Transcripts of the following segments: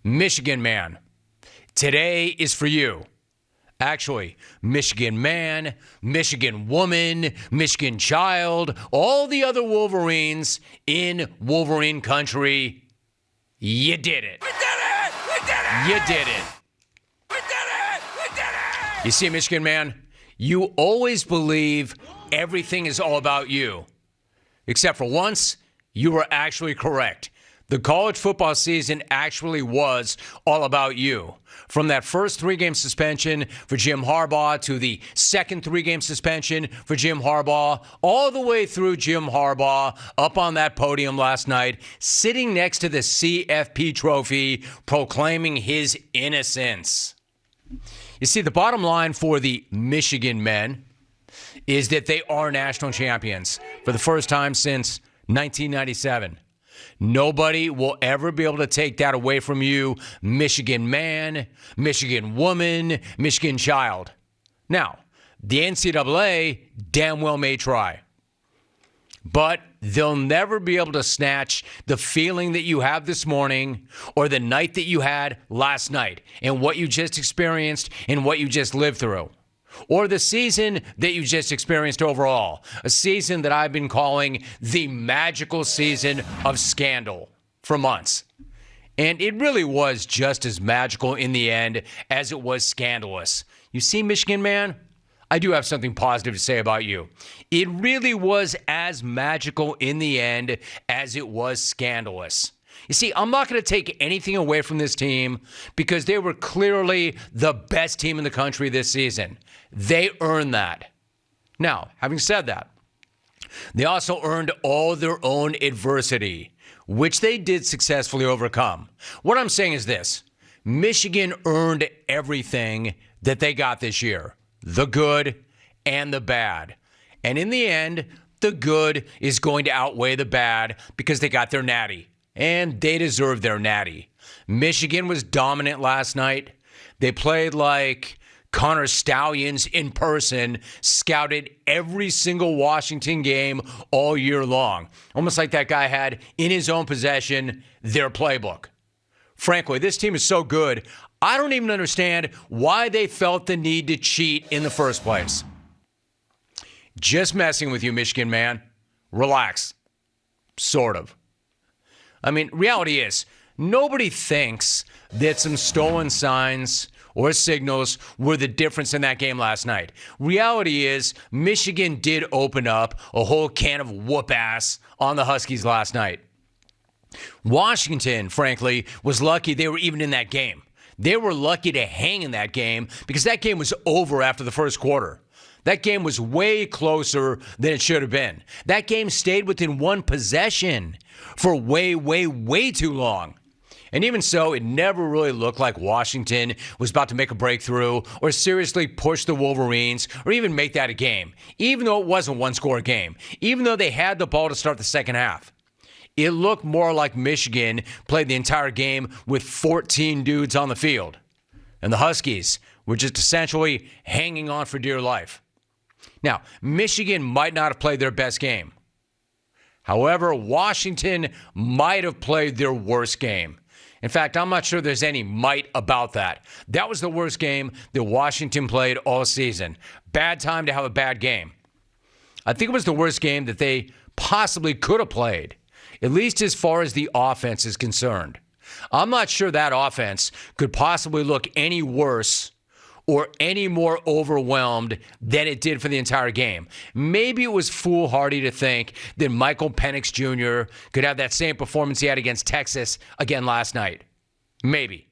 Michigan man, today is for you. Actually, Michigan man, Michigan woman, Michigan child, all the other Wolverines in Wolverine country, you did it. We did it! We did it! You did it. We did it! We did it! You see, Michigan man, you always believe everything is all about you. Except for once, you were actually correct. The college football season actually was all about you. From that first 3-game suspension for Jim Harbaugh to the second 3-game suspension for Jim Harbaugh, all the way through Jim Harbaugh up on that podium last night, sitting next to the CFP trophy, proclaiming his innocence. You see, the bottom line for the Michigan men is that they are national champions for the first time since 1997. Nobody will ever be able to take that away from you, Michigan man, Michigan woman, Michigan child. Now, the NCAA damn well may try, but they'll never be able to snatch the feeling that you have this morning or the night that you had last night and what you just experienced and what you just lived through. Or the season that you just experienced overall. A season that I've been calling the magical season of scandal for months. And it really was just as magical in the end as it was scandalous. You see, Michigan man, I do have something positive to say about you. It really was as magical in the end as it was scandalous. You see, I'm not going to take anything away from this team because they were clearly the best team in the country this season. They earned that. Now, having said that, they also earned all their own adversity, which they did successfully overcome. What I'm saying is this: Michigan earned everything that they got this year, the good and the bad. And in the end, the good is going to outweigh the bad because they got their natty. And they deserve their natty. Michigan was dominant last night. They played like Connor Stallions in person, scouted every single Washington game all year long. Almost like that guy had in his own possession their playbook. Frankly, this team is so good, I don't even understand why they felt the need to cheat in the first place. Just messing with you, Michigan man. Relax. Sort of. I mean, reality is, nobody thinks that some stolen signs or signals were the difference in that game last night. Reality is, Michigan did open up a whole can of whoop ass on the Huskies last night. Washington, frankly, was lucky they were even in that game. They were lucky to hang in that game because that game was over after the first quarter. That game was way closer than it should have been. That game stayed within one possession for way, way, way too long. And even so, it never really looked like Washington was about to make a breakthrough or seriously push the Wolverines or even make that a game, even though it was a one-score game, even though they had the ball to start the second half. It looked more like Michigan played the entire game with 14 dudes on the field. And the Huskies were just essentially hanging on for dear life. Now, Michigan might not have played their best game. However, Washington might have played their worst game. In fact, I'm not sure there's any might about that. That was the worst game that Washington played all season. Bad time to have a bad game. I think it was the worst game that they possibly could have played, at least as far as the offense is concerned. I'm not sure that offense could possibly look any worse or any more overwhelmed than it did for the entire game. Maybe it was foolhardy to think that Michael Penix Jr. could have that same performance he had against Texas again last night. Maybe.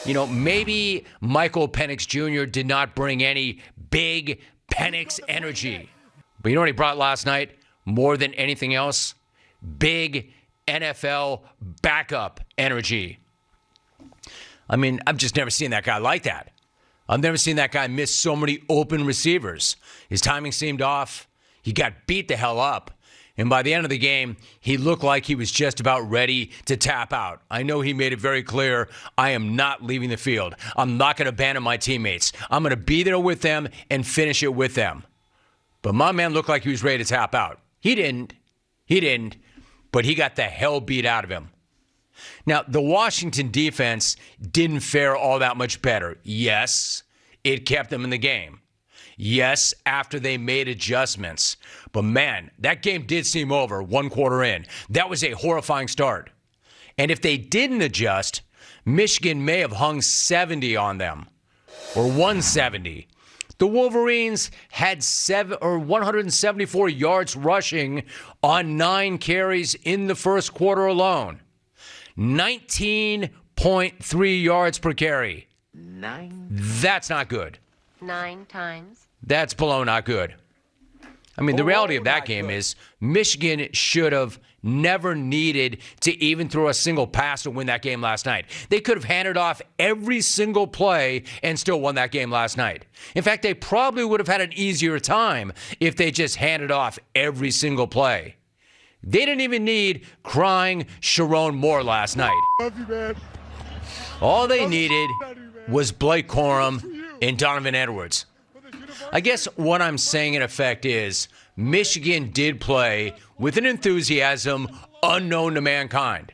Maybe Michael Penix Jr. did not bring any big Penix energy. But you know what he brought last night? More than anything else? Big NFL backup energy. I mean, I've just never seen that guy like that. I've never seen that guy miss so many open receivers. His timing seemed off. He got beat the hell up. And by the end of the game, he looked like he was just about ready to tap out. I know he made it very clear, I am not leaving the field. I'm not going to abandon my teammates. I'm going to be there with them and finish it with them. But my man looked like he was ready to tap out. He didn't, but he got the hell beat out of him. Now, the Washington defense didn't fare all that much better. Yes, it kept them in the game. Yes, after they made adjustments. But man, that game did seem over 1 quarter in. That was a horrifying start. And if they didn't adjust, Michigan may have hung 70 on them, or 170. The Wolverines had 174 yards rushing on 9 carries in the first quarter alone. 19.3 yards per carry. 9. That's not good. 9 times. That's below not good. I mean, the reality of that game is Michigan should have never needed to even throw a single pass to win that game last night. They could have handed off every single play and still won that game last night. In fact, they probably would have had an easier time if they just handed off every single play. They didn't even need crying Sharon Moore last night. Love you, man. All they needed was Blake Corum and Donovan Edwards. I guess what I'm saying in effect is Michigan did play with an enthusiasm unknown to mankind.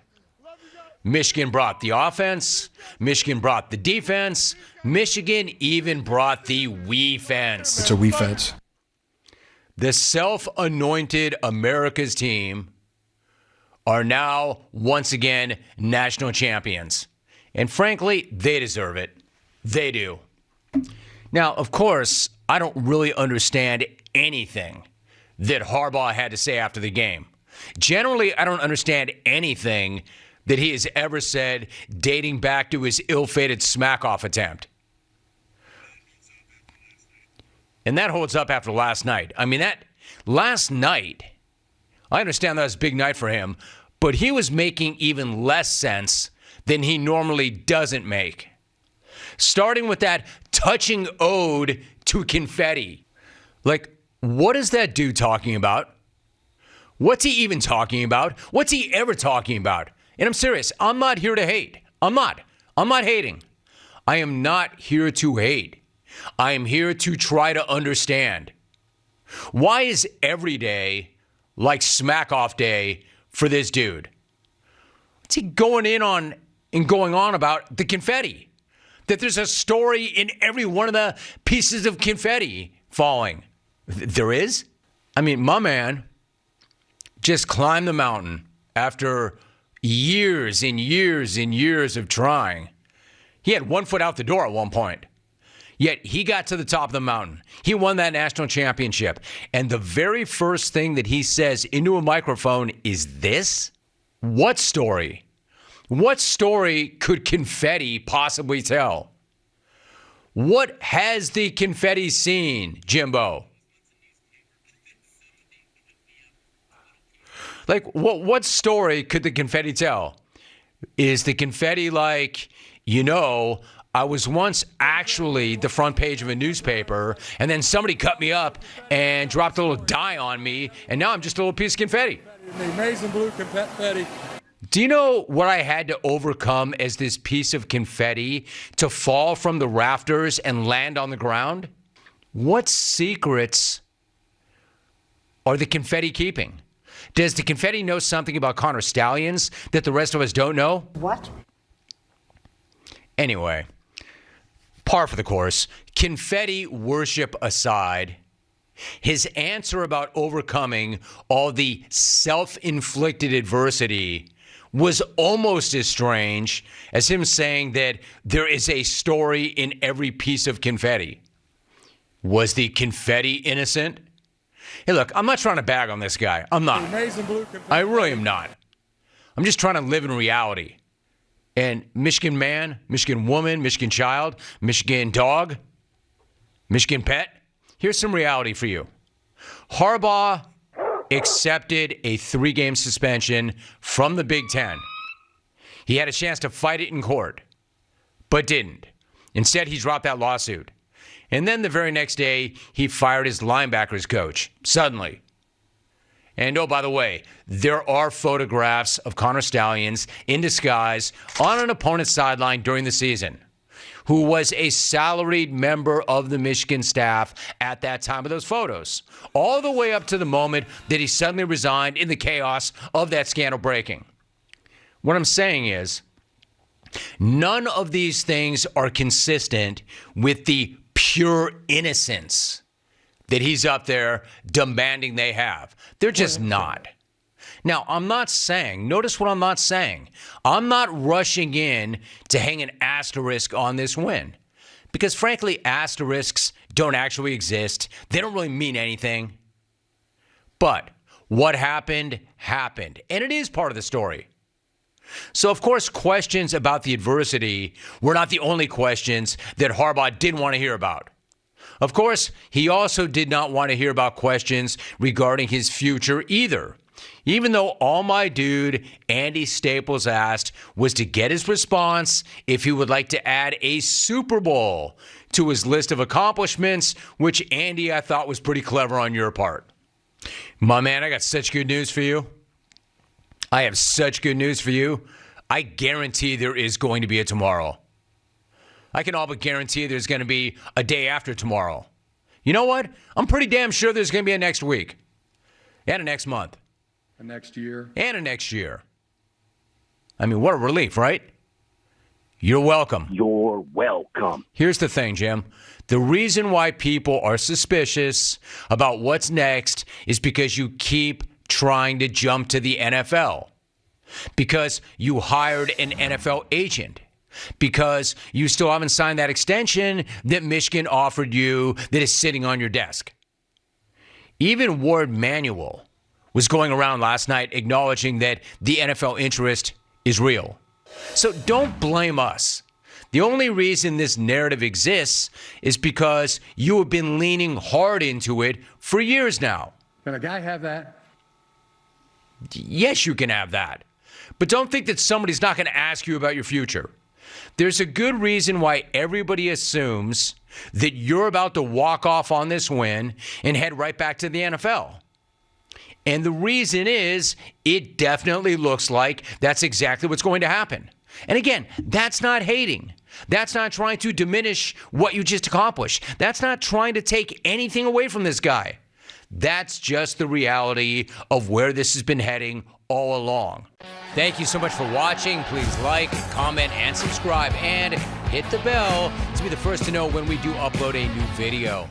Michigan brought the offense. Michigan brought the defense. Michigan even brought the we-fence. It's a we-fence. The self-anointed America's team are now, once again, national champions. And frankly, they deserve it. They do. Now, of course, I don't really understand anything that Harbaugh had to say after the game. Generally, I don't understand anything that he has ever said dating back to his ill-fated smack-off attempt. And that holds up after last night. I mean, that last night, I understand that was a big night for him, but he was making even less sense than he normally doesn't make. Starting with that touching ode to confetti. Like, what is that dude talking about? What's he even talking about? What's he ever talking about? And I'm serious. I'm not here to hate. I'm not hating. I am not here to hate. I am here to try to understand. Why is every day like smack off day for this dude? What's he going in on and going on about the confetti? That there's a story in every one of the pieces of confetti falling. There is? I mean, my man just climbed the mountain after years and years and years of trying. He had 1 foot out the door at one point. Yet he got to the top of the mountain. He won that national championship. And the very first thing that he says into a microphone is this? What story? What story could confetti possibly tell? What has the confetti seen, Jimbo? Like, what story could the confetti tell? Is the confetti like, I was once actually the front page of a newspaper, and then somebody cut me up and dropped a little dye on me, and now I'm just a little piece of confetti. The amazing blue confetti. Do you know what I had to overcome as this piece of confetti to fall from the rafters and land on the ground? What secrets are the confetti keeping? Does the confetti know something about Connor Stallions that the rest of us don't know? What? Anyway, par for the course. Confetti worship aside, his answer about overcoming all the self-inflicted adversity was almost as strange as him saying that there is a story in every piece of confetti. Was the confetti innocent? Hey, look, I'm not trying to bag on this guy. I'm not. Amazing blue confetti. I really am not. I'm just trying to live in reality. And Michigan man, Michigan woman, Michigan child, Michigan dog, Michigan pet. Here's some reality for you. Harbaugh accepted a 3-game suspension from the Big Ten. He had a chance to fight it in court, but didn't. Instead, he dropped that lawsuit. And then the very next day, he fired his linebackers coach, suddenly. And oh, by the way, there are photographs of Connor Stallions in disguise on an opponent's sideline during the season, who was a salaried member of the Michigan staff at that time of those photos, all the way up to the moment that he suddenly resigned in the chaos of that scandal breaking. What I'm saying is, none of these things are consistent with the pure innocence that he's up there demanding they have. They're just not. Now, I'm not saying, notice what I'm not saying. I'm not rushing in to hang an asterisk on this win. Because frankly, asterisks don't actually exist. They don't really mean anything. But what happened, happened. And it is part of the story. So, of course, questions about the adversity were not the only questions that Harbaugh didn't want to hear about. Of course, he also did not want to hear about questions regarding his future either. Even though all my dude, Andy Staples, asked was to get his response if he would like to add a Super Bowl to his list of accomplishments, which, Andy, I thought was pretty clever on your part. My man, I got such good news for you. I have such good news for you. I guarantee there is going to be a tomorrow. I can all but guarantee there's going to be a day after tomorrow. You know what? I'm pretty damn sure there's going to be a next week. And a next month. And next year. And a next year. I mean, what a relief, right? You're welcome. You're welcome. Here's the thing, Jim. The reason why people are suspicious about what's next is because you keep trying to jump to the NFL. Because you hired an NFL agent. Because you still haven't signed that extension that Michigan offered you that is sitting on your desk. Even Ward Manuel was going around last night acknowledging that the NFL interest is real. So don't blame us. The only reason this narrative exists is because you have been leaning hard into it for years now. Can a guy have that? Yes, you can have that. But don't think that somebody's not going to ask you about your future. There's a good reason why everybody assumes that you're about to walk off on this win and head right back to the NFL. And the reason is, it definitely looks like that's exactly what's going to happen. And again, that's not hating. That's not trying to diminish what you just accomplished. That's not trying to take anything away from this guy. That's just the reality of where this has been heading all along. Thank you so much for watching. Please like, comment, and subscribe, and hit the bell to be the first to know when we do upload a new video.